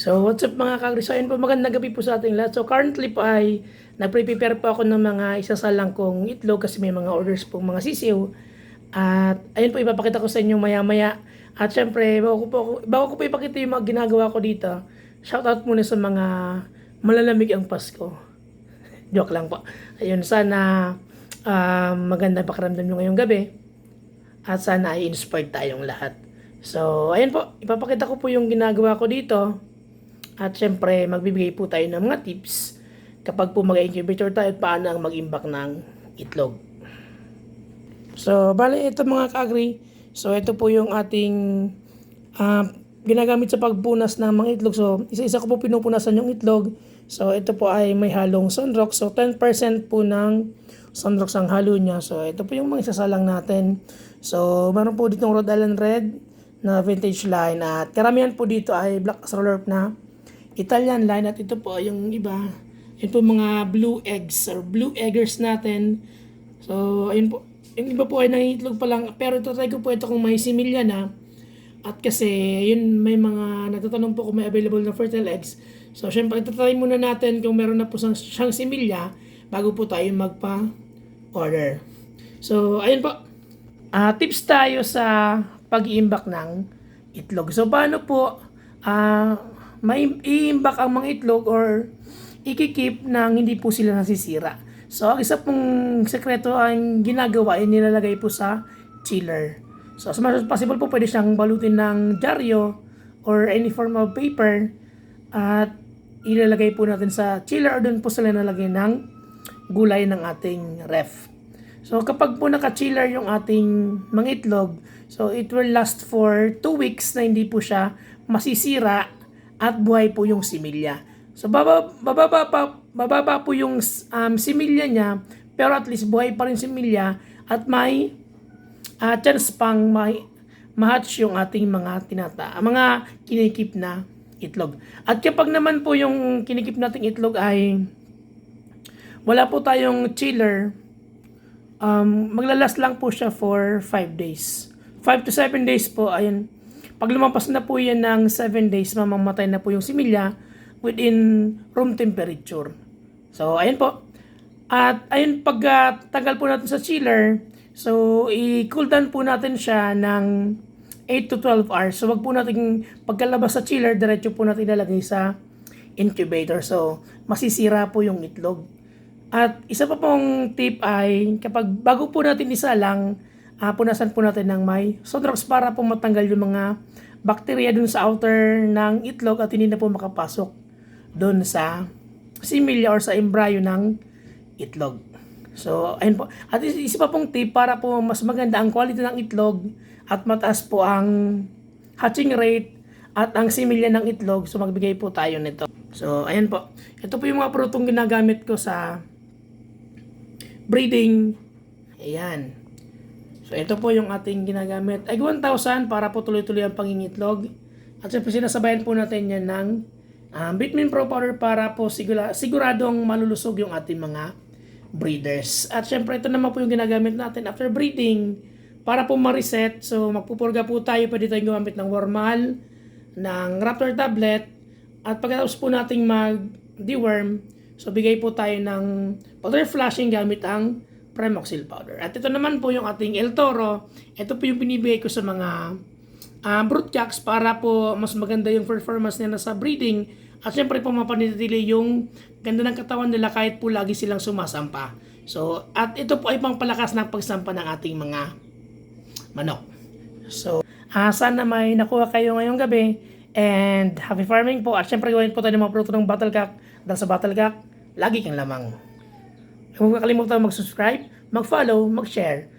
So, what's up mga kagri? So, ayun po, magandang gabi po sa ating lahat. So, currently po ay nagre-prepare po ako ng mga isasalang kong itlog kasi may mga orders po mga sisiw. At ayun po, ipapakita ko sa inyo maya-maya. At syempre, bago ko po ipakita yung mga ginagawa ko dito, shoutout muna sa mga malalamig ang Pasko. Joke lang po. Ayun, sana magandang pakiramdam nyo ngayong gabi. At sana ay inspired tayong lahat. So, ayun po, ipapakita ko po yung ginagawa ko dito. At syempre, magbibigay po tayo ng mga tips kapag po mag-incubator tayo at paano ang mag-imbak ng itlog. So, bale ito mga ka-agri. So, ito po yung ating ginagamit sa pagpunas ng mga itlog. So, isa-isa ko po pinupunasan yung itlog. So, ito po ay may halong sunrock. So, 10% po ng sunrocks ang halo niya. So, ito po yung mga isasalang natin. So, meron po ditong Rhode Island Red na vintage line. At karamihan po dito ay Black Australorp na Italian line. At ito po yung iba. Yun po mga blue eggs or blue eggers natin. So, ayun po. Yung iba po ay nangitlog pa lang. Pero ito try ko po ito kung may similya na. At kasi, yun may mga nagtatanong po kung may available na fertile eggs. So, syempre, itatry muna natin kung meron na po siyang similya bago po tayo magpa-order. So, ayun po. Tips tayo sa pag-iimbak ng itlog. So, paano po i-imbak ang mga itlog or ikikip nang hindi po sila nasisira. So, ang isa pong sekreto ang ginagawa ay nilalagay po sa chiller. So, as much as possible po pwede siyang balutin ng dyaryo or any form of paper at ilalagay po natin sa chiller or doon po sila nalagay ng gulay ng ating ref. So, kapag po naka-chiller yung ating mga itlog, so it will last for 2 weeks na hindi po siya masisira at buhay po yung similya. So, bababa po yung similya niya, pero at least buhay pa rin similya at may chance pang ma-hatch yung ating mga mga kinikip na itlog. At kapag naman po yung kinikip nating itlog ay wala po tayong chiller, maglalast lang po siya for 5 days. 5 to 7 days po, ayun. Pag lumampas na po yan ng 7 days, mamamatay na po yung similya within room temperature. So, ayun po. At ayun, pag tagal po natin sa chiller, so, i-cool down po natin siya ng 8 to 12 hours. So, wag po natin pagkalabas sa chiller, diretso po natin ilalagay sa incubator. So, masisira po yung itlog. At isa pa pong tip ay, kapag bago po natin isa lang, punasan po natin ng may sunrocks para po matanggal yung mga bacteria dun sa outer ng itlog at hindi na po makapasok dun sa similya or sa embryo ng itlog. So, ayun po. At isa pa pong tip para po mas maganda ang quality ng itlog at mataas po ang hatching rate at ang similya ng itlog. So, magbigay po tayo nito. So, ayun po. Ito po yung mga produktong ginagamit ko sa breeding. Ayan. So, ito po yung ating ginagamit. Egg 1,000 para po tuloy-tuloy ang pangingitlog. At siyempre, sinasabayan po natin yan ng Vitamin Pro Powder para po siguradong malulusog yung ating mga breeders. At syempre, ito naman po yung ginagamit natin after breeding para po ma-reset. So, magpupurga po tayo. Pwede tayong gumamit ng Wormal, ng Raptor tablet. At pagkatapos po nating mag-deworm, so bigay po tayo ng powder flushing gamit ang Primoxil powder. At ito naman po yung ating El Toro. Ito po yung binibigay ko sa mga broodcocks para po mas maganda yung performance nila sa breeding. At syempre po mapanatili yung ganda ng katawan nila kahit po lagi silang sumasampa. So, at ito po ay pangpalakas ng pagsampa ng ating mga manok. So, sana may nakuha kayo ngayong gabi. And happy farming po. At syempre gawin po tayo ng mga produkto ng Battlecock. Dahil sa Battlecock, lagi kang lamang. Huwag kakalimutan mag-subscribe, mag-follow, mag-share.